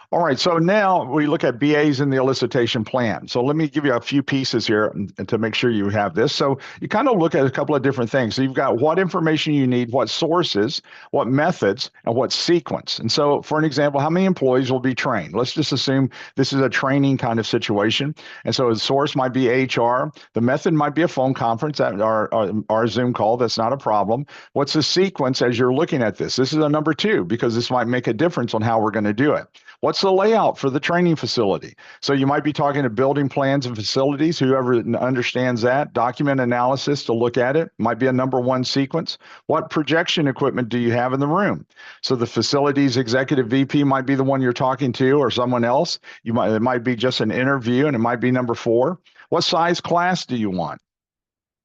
All right, so now we look at BAs in the elicitation plan. So let me give you a few pieces here to make sure you have this. So you kind of look at a couple of different things. So you've got what information you need, what sources, what methods, and what sequence. And so for an example, how many employees will be trained? Let's just assume this is a training kind of situation. And so the source might be HR. The method might be a phone conference or Zoom call. That's not a problem. What's the sequence as you're looking at this? This is a number 2 because this might make a difference on how we're going to do it. What's the layout for the training facility? So you might be talking to building plans and facilities, whoever understands that. Document analysis to look at it might be a number 1 sequence. What projection equipment do you have in the room? So the facilities executive VP might be the one you're talking to or someone else. It might be just an interview and it might be number 4. What size class do you want?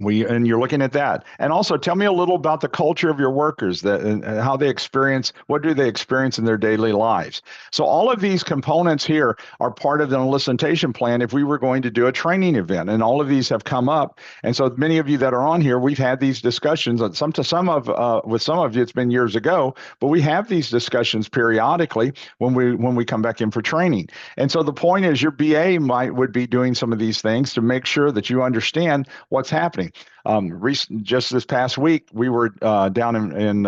And you're looking at that. And also tell me a little about the culture of your workers, and how they experience, what do they experience in their daily lives? So all of these components here are part of the elicitation plan if we were going to do a training event, and all of these have come up. And so many of you that are on here, we've had these discussions. With some of you, it's been years ago, but we have these discussions periodically when we come back in for training. And so the point is your BA would be doing some of these things to make sure that you understand what's happening. Just this past week, we were down in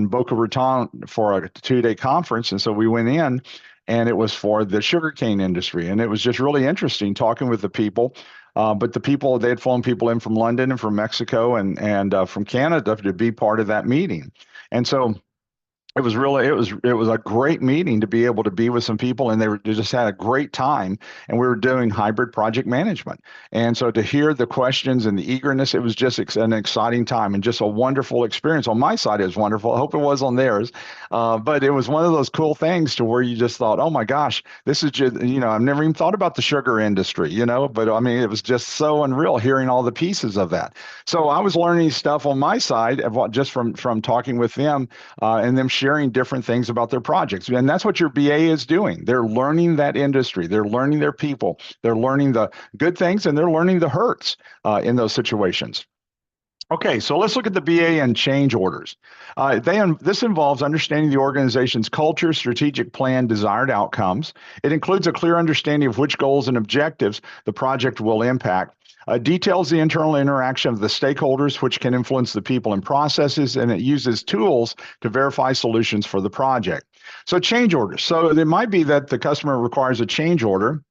Boca Raton for a 2-day conference, and so we went in, and it was for the sugarcane industry, and it was just really interesting talking with the people. But the people, they had flown people in from London and from Mexico and from Canada to be part of that meeting, and so. It was a great meeting to be able to be with some people, and they just had a great time. And we were doing hybrid project management, and so to hear the questions and the eagerness, it was just an exciting time and just a wonderful experience. On my side, it was wonderful. I hope it was on theirs, but it was one of those cool things to where you just thought, oh my gosh, this is just I've never even thought about the sugar industry, but I mean it was just so unreal hearing all the pieces of that. So I was learning stuff on my side of just from talking with them and them sharing different things about their projects. And that's what your BA is doing. They're learning that industry. They're learning their people. They're learning the good things, and they're learning the hurts in those situations. Okay, so let's look at the BA and change orders. This involves understanding the organization's culture, strategic plan, desired outcomes. It includes a clear understanding of which goals and objectives the project will impact. Details the internal interaction of the stakeholders, which can influence the people and processes, and it uses tools to verify solutions for the project. So change orders. So it might be that the customer requires a change order,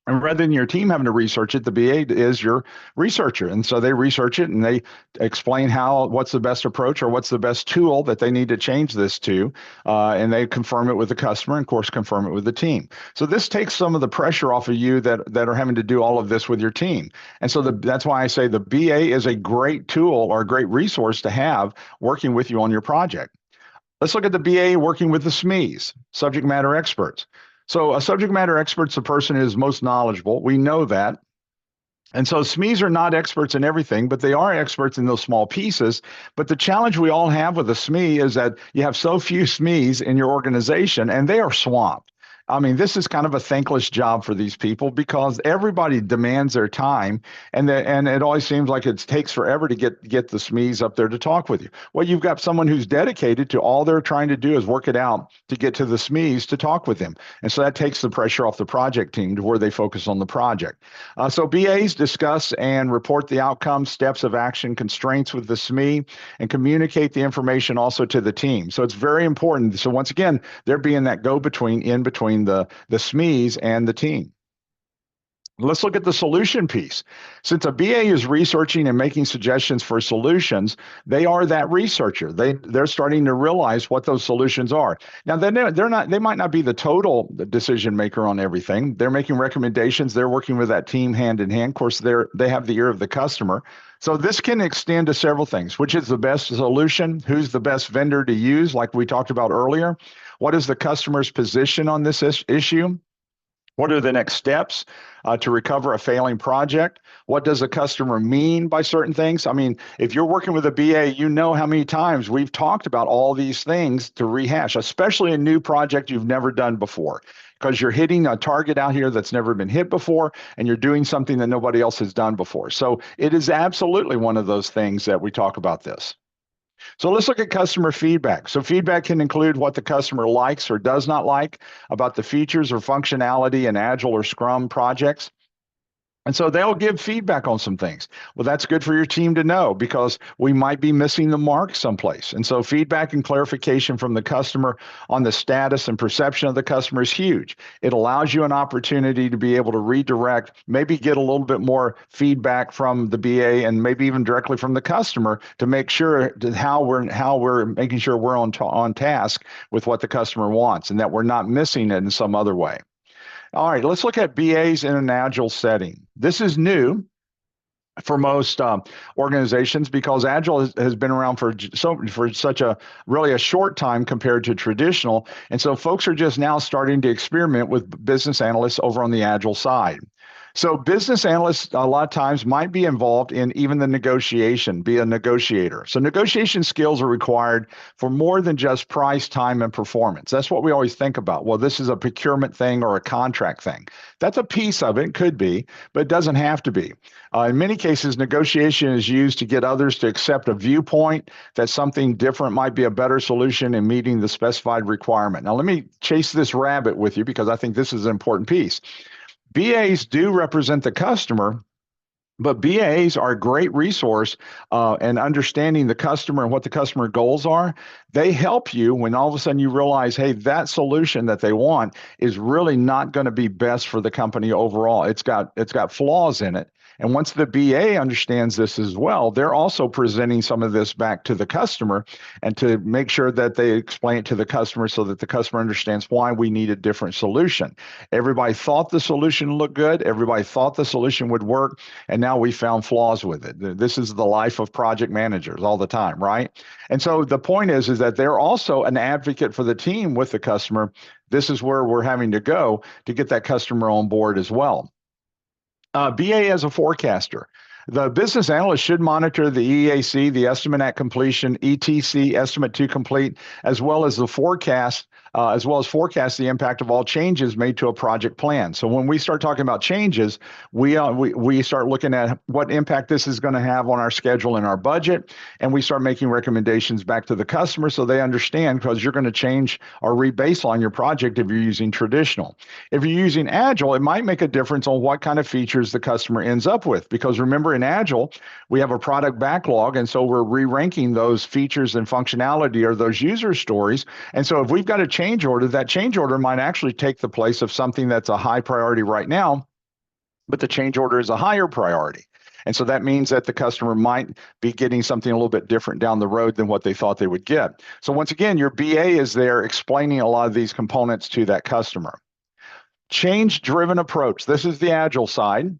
and rather than your team having to research it, the BA is your researcher. And so they research it and they explain what's the best approach or what's the best tool that they need to change this to. And they confirm it with the customer and, of course, confirm it with the team. So this takes some of the pressure off of you that are having to do all of this with your team. And so that's why I say the BA is a great tool or a great resource to have working with you on your project. Let's look at the BA working with the SMEs, subject matter experts. So a subject matter expert is the person who is most knowledgeable. We know that. And so SMEs are not experts in everything, but they are experts in those small pieces. But the challenge we all have with a SME is that you have so few SMEs in your organization, and they are swamped. I mean, this is kind of a thankless job for these people because everybody demands their time, and it always seems like it takes forever to get the SMEs up there to talk with you. Well, you've got someone who's dedicated to all they're trying to do is work it out to get to the SMEs to talk with them, and so that takes the pressure off the project team to where they focus on the project. So BAs discuss and report the outcomes, steps of action, constraints with the SME, and communicate the information also to the team. So it's very important. So once again, they're being that go-between in between the SMEs and the team. Let's look at the solution piece. Since a BA is researching and making suggestions for solutions, they are that researcher. They're starting to realize what those solutions are. Now, they might not be the total decision maker on everything. They're making recommendations. They're working with that team hand in hand. Of course, they have the ear of the customer. So this can extend to several things. Which is the best solution? Who's the best vendor to use, like we talked about earlier? What is the customer's position on this issue? What are the next steps to recover a failing project? What does a customer mean by certain things? I mean, if you're working with a BA, you know how many times we've talked about all these things to rehash, especially a new project you've never done before, because you're hitting a target out here that's never been hit before, and you're doing something that nobody else has done before. So it is absolutely one of those things that we talk about this. So let's look at customer feedback. So feedback can include what the customer likes or does not like about the features or functionality in Agile or Scrum projects. And so they'll give feedback on some things. Well, that's good for your team to know because we might be missing the mark someplace. And so feedback and clarification from the customer on the status and perception of the customer is huge. It allows you an opportunity to be able to redirect, maybe get a little bit more feedback from the BA and maybe even directly from the customer to make sure that how we're making sure we're on task with what the customer wants and that we're not missing it in some other way. All right, let's look at BAs in an Agile setting. This is new for most organizations because Agile has been around for such a short time compared to traditional. And so folks are just now starting to experiment with business analysts over on the Agile side. So business analysts a lot of times might be involved in even the negotiation, be a negotiator. So negotiation skills are required for more than just price, time, and performance. That's what we always think about. Well, this is a procurement thing or a contract thing. That's a piece of it, could be, but it doesn't have to be. In many cases, negotiation is used to get others to accept a viewpoint that something different might be a better solution in meeting the specified requirement. Now, let me chase this rabbit with you because I think this is an important piece. BAs do represent the customer, but BAs are a great resource in understanding the customer and what the customer goals are. They help you when all of a sudden you realize, hey, that solution that they want is really not going to be best for the company overall. It's got flaws in it. And once the BA understands this as well, they're also presenting some of this back to the customer and to make sure that they explain it to the customer so that the customer understands why we need a different solution. Everybody thought the solution looked good. Everybody thought the solution would work. And now we found flaws with it. This is the life of project managers all the time, right? And so the point is that they're also an advocate for the team with the customer. This is where we're having to go to get that customer on board as well. BA as a forecaster. The business analyst should monitor the EAC, the estimate at completion, ETC, estimate to complete, as well as the forecast, as well as forecast the impact of all changes made to a project plan. So when we start talking about changes, we start looking at what impact this is going to have on our schedule and our budget, and we start making recommendations back to the customer so they understand, because you're going to change or rebaseline your project if you're using traditional. If you're using Agile, it might make a difference on what kind of features the customer ends up with, because remember, in Agile, we have a product backlog, and so we're re-ranking those features and functionality or those user stories. And so if we've got a change order, that change order might actually take the place of something that's a high priority right now, but the change order is a higher priority. And so that means that the customer might be getting something a little bit different down the road than what they thought they would get. So once again, your BA is there explaining a lot of these components to that customer. Change-driven approach. This is the Agile side.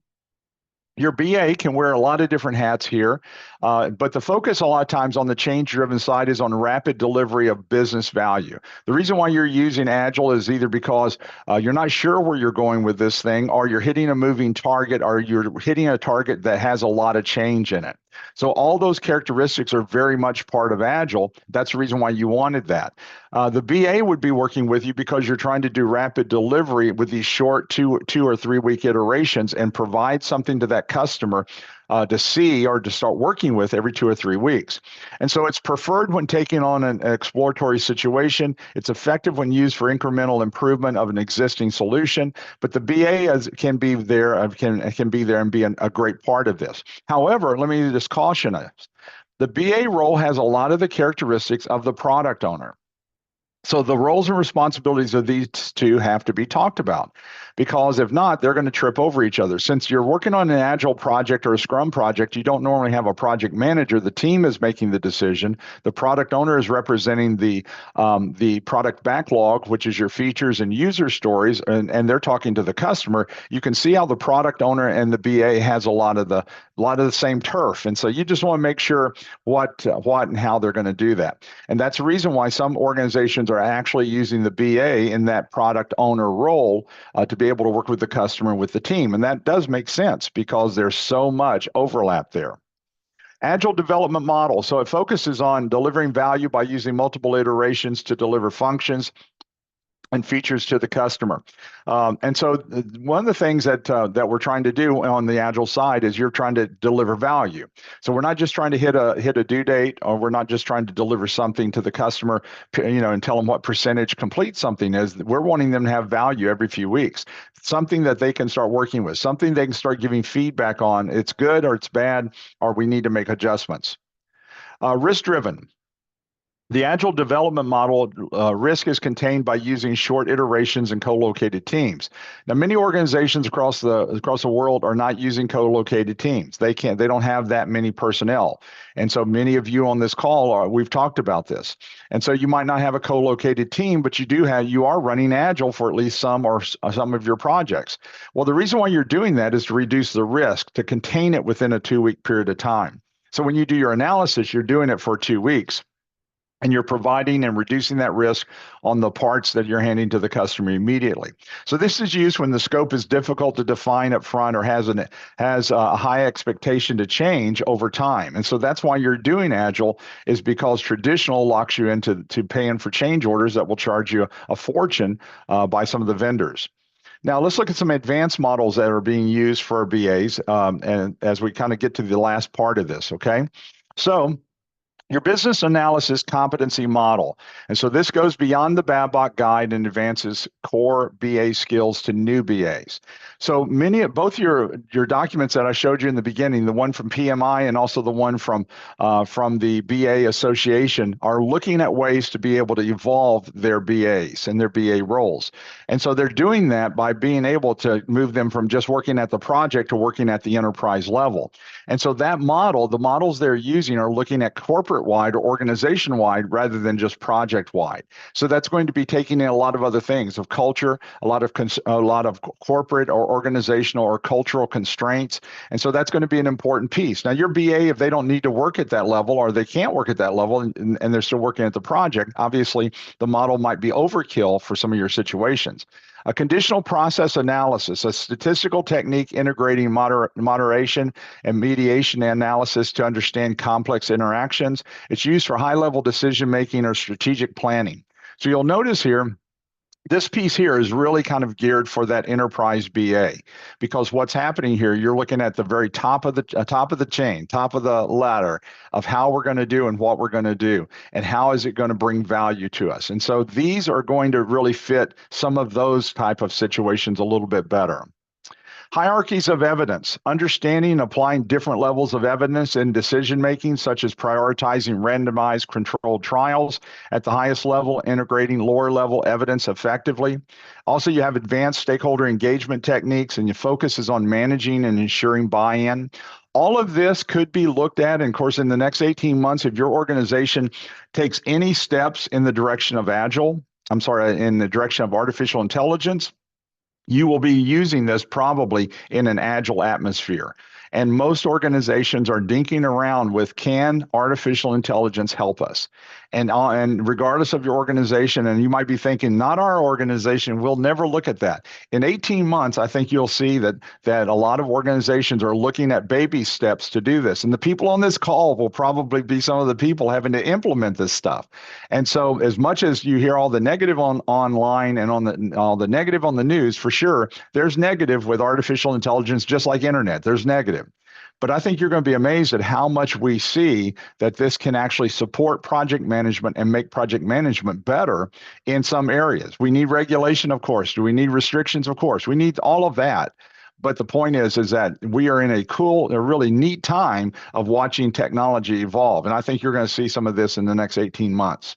Your BA can wear a lot of different hats here, but the focus a lot of times on the change-driven side is on rapid delivery of business value. The reason why you're using Agile is either because you're not sure where you're going with this thing, or you're hitting a moving target, or you're hitting a target that has a lot of change in it. So all those characteristics are very much part of Agile. That's the reason why you wanted that. The BA would be working with you because you're trying to do rapid delivery with these short two or 3 week iterations and provide something to that customer to see or to start working with every 2 or 3 weeks. And so it's preferred when taking on an exploratory situation. It's effective when used for incremental improvement of an existing solution, but the BA can be there, can be there and be a great part of this. However, let me just caution us. The BA role has a lot of the characteristics of the product owner. So the roles and responsibilities of these two have to be talked about, because if not, they're going to trip over each other. Since you're working on an Agile project or a Scrum project, you don't normally have a project manager. The team is making the decision. The product owner is representing the product backlog, which is your features and user stories, and they're talking to the customer. You can see how the product owner and the BA has a lot of the same turf, and so you just want to make sure what and how they're going to do that. And that's the reason why some organizations are actually using the BA in that product owner role to be able to work with the customer and with the team. And that does make sense because there's so much overlap there. Agile development model. So it focuses on delivering value by using multiple iterations to deliver functions and features to the customer. And so one of the things that we're trying to do on the Agile side is you're trying to deliver value. So we're not just trying to hit a due date, or we're not just trying to deliver something to the customer, and tell them what percentage complete something is. We're wanting them to have value every few weeks, something that they can start working with, something they can start giving feedback on. It's good or it's bad, or we need to make adjustments. Risk-driven. The Agile development model, risk is contained by using short iterations and co-located teams. Now, many organizations across the world are not using co-located teams. They don't have that many personnel. And so many of you on this call we've talked about this. And so you might not have a co-located team, but you are running Agile for at least some of your projects. Well, the reason why you're doing that is to reduce the risk, to contain it within a 2-week period of time. So when you do your analysis, you're doing it for 2 weeks. And you're providing and reducing that risk on the parts that you're handing to the customer immediately. So this is used when the scope is difficult to define up front, or has a high expectation to change over time. And so that's why you're doing Agile, is because traditional locks you into paying for change orders that will charge you a fortune by some of the vendors. Now let's look at some advanced models that are being used for BAs, and as we kind of get to the last part of this, okay? So your business analysis competency model. And so this goes beyond the Babcock guide and advances core BA skills to new BAs. So both your documents that I showed you in the beginning, the one from PMI and also the one from the BA Association, are looking at ways to be able to evolve their BAs and their BA roles. And so they're doing that by being able to move them from just working at the project to working at the enterprise level. And so that model, the models they're using, are looking at corporate-wide or organization-wide rather than just project-wide. So that's going to be taking in a lot of other things, of culture, a lot of corporate or organizational or cultural constraints. And so that's going to be an important piece. Now, your BA, if they don't need to work at that level, or they can't work at that level, and they're still working at the project, obviously the model might be overkill for some of your situations. A conditional process analysis, a statistical technique integrating moderation and mediation analysis to understand complex interactions. It's used for high-level decision-making or strategic planning. So you'll notice here, this piece here is really kind of geared for that enterprise BA, because what's happening here, you're looking at the very top of the chain, top of the ladder of how we're going to do and what we're going to do and how is it going to bring value to us. And so these are going to really fit some of those type of situations a little bit better. Hierarchies of evidence, understanding and applying different levels of evidence in decision making, such as prioritizing randomized controlled trials at the highest level, integrating lower level evidence effectively. Also, you have advanced stakeholder engagement techniques, and your focus is on managing and ensuring buy-in. All of this could be looked at, and of course, in the next 18 months, if your organization takes any steps in the direction of in the direction of artificial intelligence, you will be using this probably in an agile atmosphere. And most organizations are dinking around with, can artificial intelligence help us? And regardless of your organization, and you might be thinking, not our organization, we'll never look at that. In 18 months, I think you'll see that a lot of organizations are looking at baby steps to do this. And the people on this call will probably be some of the people having to implement this stuff. And so as much as you hear all the negative online and all the negative on the news, for sure, there's negative with artificial intelligence, just like internet, there's negative. But I think you're going to be amazed at how much we see that this can actually support project management and make project management better in some areas. We need regulation, of course. Do we need restrictions? Of course. We need all of that. But the point is that we are in a really neat time of watching technology evolve. And I think you're going to see some of this in the next 18 months.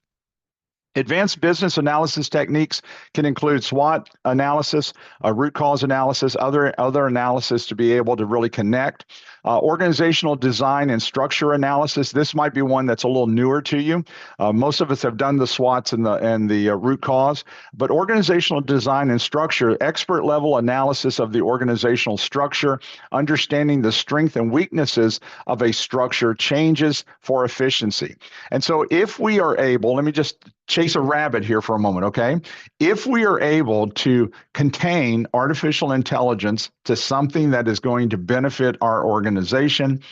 Advanced business analysis techniques can include SWOT analysis, root cause analysis, other analysis to be able to really connect. Organizational design and structure analysis. This might be one that's a little newer to you. Most of us have done the SWOTs and the root cause, but organizational design and structure, expert level analysis of the organizational structure, understanding the strength and weaknesses of a structure, changes for efficiency. And so if we are able, let me just chase a rabbit here for a moment, okay? If we are able to contain artificial intelligence to something that is going to benefit our organization,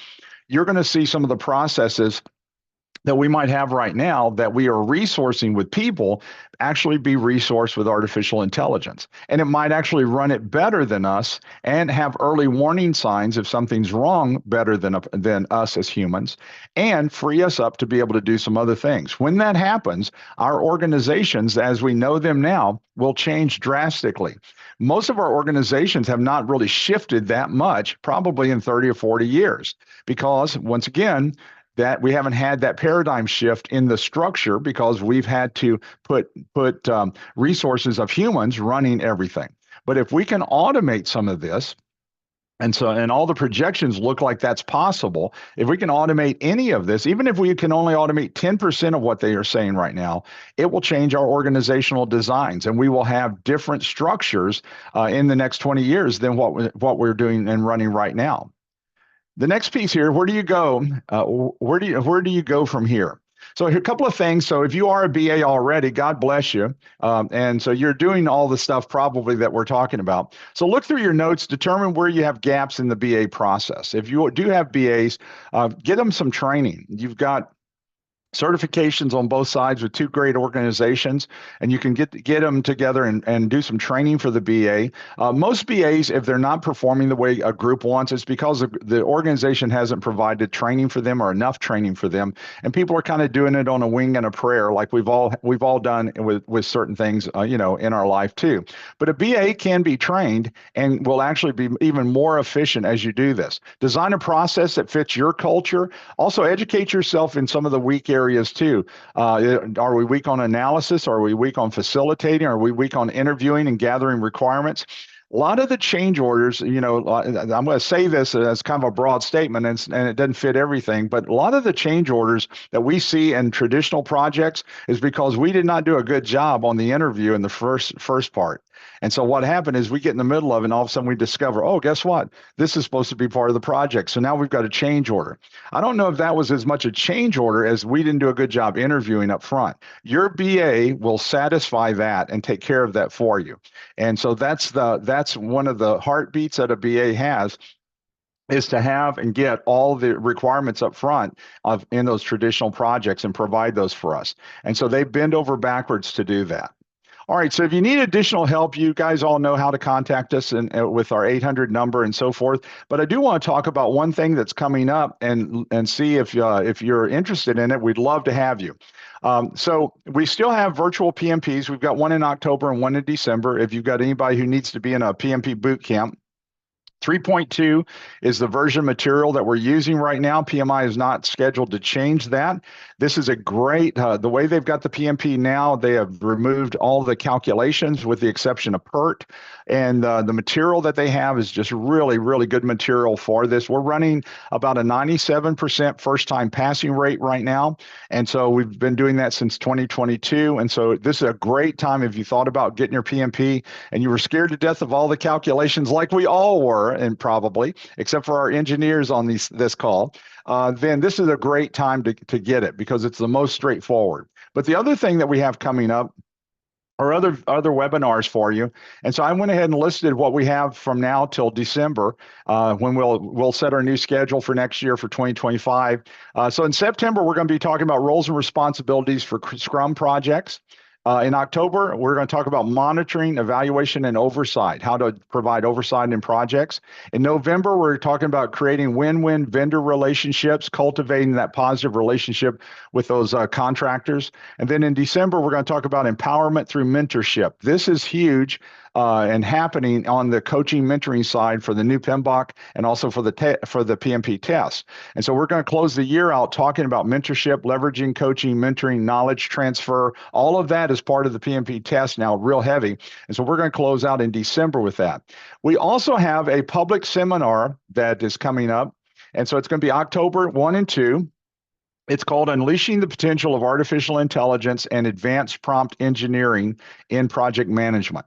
you're going to see some of the processes that we might have right now that we are resourcing with people actually be resourced with artificial intelligence. And it might actually run it better than us and have early warning signs if something's wrong better than us as humans, and free us up to be able to do some other things. When that happens, our organizations, as we know them now, will change drastically. Most of our organizations have not really shifted that much, probably in 30 or 40 years, because once again, that we haven't had that paradigm shift in the structure because we've had to put resources of humans running everything. But if we can automate some of this, and all the projections look like that's possible, if we can automate any of this, even if we can only automate 10% of what they are saying right now, it will change our organizational designs, and we will have different structures in the next 20 years than what we're doing and running right now. The next piece here, where do you go? Where do you go from here? So here, a couple of things. So if you are a BA already, God bless you. And so you're doing all the stuff probably that we're talking about. So look through your notes, determine where you have gaps in the BA process. If you do have BAs, get them some training. You've got certifications on both sides with two great organizations, and you can get them together and do some training for the BA. Most BAs, if they're not performing the way a group wants, it's because the organization hasn't provided training for them or enough training for them, and people are kind of doing it on a wing and a prayer, like we've all done with certain things, in our life too. But a BA can be trained and will actually be even more efficient as you do this. Design a process that fits your culture. Also, educate yourself in some of the weak areas too. Are we weak on analysis? Are we weak on facilitating? Are we weak on interviewing and gathering requirements? A lot of the change orders, I'm going to say this as kind of a broad statement, and it doesn't fit everything, but a lot of the change orders that we see in traditional projects is because we did not do a good job on the interview in the first part. And so what happened is we get in the middle of it and all of a sudden we discover, oh, guess what? This is supposed to be part of the project. So now we've got a change order. I don't know if that was as much a change order as we didn't do a good job interviewing up front. Your BA will satisfy that and take care of that for you. And so that's one of the heartbeats that a BA has, is to have and get all the requirements up front of in those traditional projects and provide those for us. And so they bend over backwards to do that. All right, so if you need additional help, you guys all know how to contact us and with our 800 number and so forth. But I do want to talk about one thing that's coming up and see if you're interested in it. We'd love to have you. So we still have virtual PMPs. We've got one in October and one in December. If you've got anybody who needs to be in a PMP boot camp, 3.2 is the version material that we're using right now. PMI is not scheduled to change that. This is a great, the way they've got the PMP now, they have removed all the calculations with the exception of PERT. And the material that they have is just really, really good material for this. We're running about a 97% first time passing rate right now. And so we've been doing that since 2022. And so this is a great time if you thought about getting your PMP and you were scared to death of all the calculations like we all were, and probably, except for our engineers on this call, then this is a great time to get it because it's the most straightforward. But the other thing that we have coming up are other webinars for you. And so I went ahead and listed what we have from now till December, when we'll set our new schedule for next year for 2025. So in September, we're going to be talking about roles and responsibilities for Scrum projects. In October, we're going to talk about monitoring, evaluation, and oversight, how to provide oversight in projects. In November, we're talking about creating win-win vendor relationships, cultivating that positive relationship with those contractors. And then in December, we're going to talk about empowerment through mentorship. This is huge and happening on the coaching mentoring side for the new PMBOK and also for the PMP test. And so we're going to close the year out talking about mentorship, leveraging coaching, mentoring, knowledge transfer. All of that is part of the PMP test now, real heavy. And so we're going to close out in December with that. We also have a public seminar that is coming up. And so it's going to be October 1 and 2. It's called Unleashing the Potential of Artificial Intelligence and Advanced Prompt Engineering in Project Management.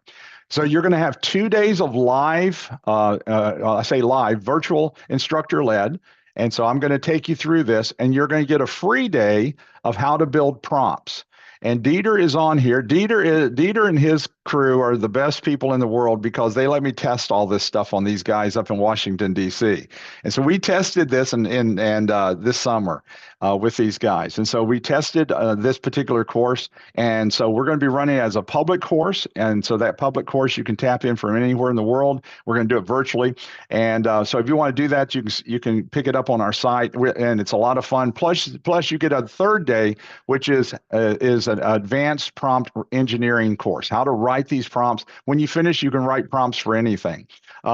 So you're going to have 2 days of live, I say live, virtual instructor led. And so I'm going to take you through this, and you're going to get a free day of how to build prompts. And Dieter is on here. Dieter and his crew are the best people in the world because they let me test all this stuff on these guys up in Washington, D.C. And so we tested this in this summer with these guys. And so we tested this particular course. And so we're going to be running it as a public course. And so that public course, you can tap in from anywhere in the world. We're going to do it virtually. And so if you want to do that, you can pick it up on our site. And it's a lot of fun. Plus you get a third day, which is an advanced prompt engineering course, how to write these prompts. When you finish, you can write prompts for anything.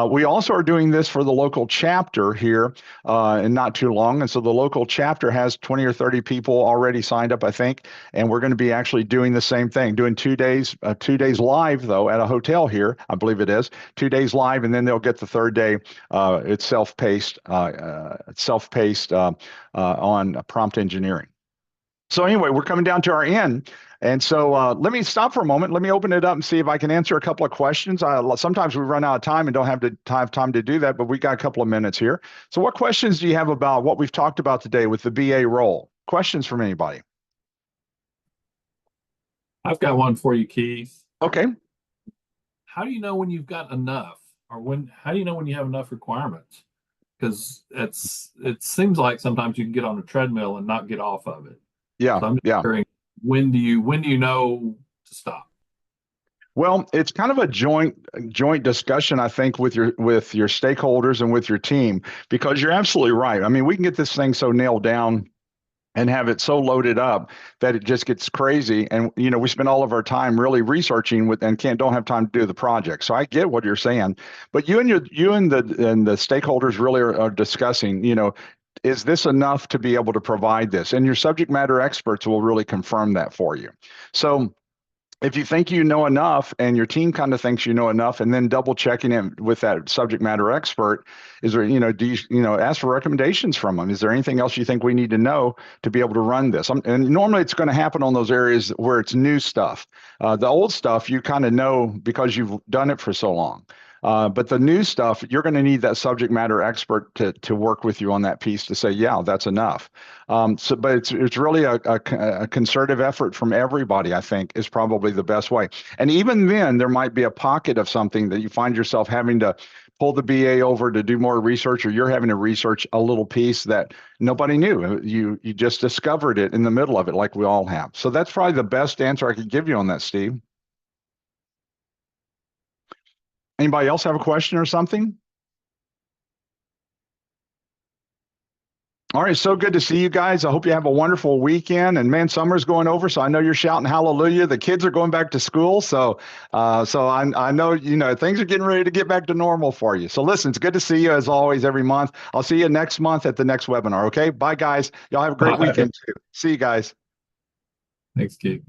We also are doing this for the local chapter here in not too long. And so the local chapter has 20 or 30 people already signed up, I think. And we're going to be actually doing the same thing, doing 2 days live, though, at a hotel here, I believe it is, 2 days live. And then they'll get the third day. It's self-paced on prompt engineering. So anyway, we're coming down to our end. And so let me stop for a moment. Let me open it up and see if I can answer a couple of questions. Sometimes we run out of time and don't have time to do that, but we got a couple of minutes here. So what questions do you have about what we've talked about today with the BA role? Questions from anybody? I've got one for you, Keith. Okay. How do you know when you've got enough, or how do you know when you have enough requirements? Because it seems like sometimes you can get on a treadmill and not get off of it. Yeah. So I'm just wondering, when do you know to stop? Well, it's kind of a joint discussion, I think, with your stakeholders and with your team, because you're absolutely right. I mean, we can get this thing so nailed down and have it so loaded up that it just gets crazy. And we spend all of our time really researching and don't have time to do the project. So I get what you're saying, but you and the stakeholders really are discussing, is this enough to be able to provide this? And your subject matter experts will really confirm that for you. So if you think you know enough and your team kind of thinks you know enough, and then double checking it with that subject matter expert, is there, do you ask for recommendations from them? Is there anything else you think we need to know to be able to run this? And normally it's going to happen on those areas where it's new stuff. The old stuff you kind of know because you've done it for so long. But the new stuff, you're going to need that subject matter expert to work with you on that piece to say, yeah, that's enough. But it's really a concerted effort from everybody, I think, is probably the best way. And even then, there might be a pocket of something that you find yourself having to pull the BA over to do more research, or you're having to research a little piece that nobody knew. You just discovered it in the middle of it, like we all have. So that's probably the best answer I could give you on that, Steve. Anybody else have a question or something? All right, so good to see you guys. I hope you have a wonderful weekend. And man, summer's going over, so I know you're shouting hallelujah. The kids are going back to school, so I know things are getting ready to get back to normal for you. So listen, it's good to see you as always every month. I'll see you next month at the next webinar. Okay, bye guys. Y'all have a great Bye. weekend too. See you guys. Thanks, Keith.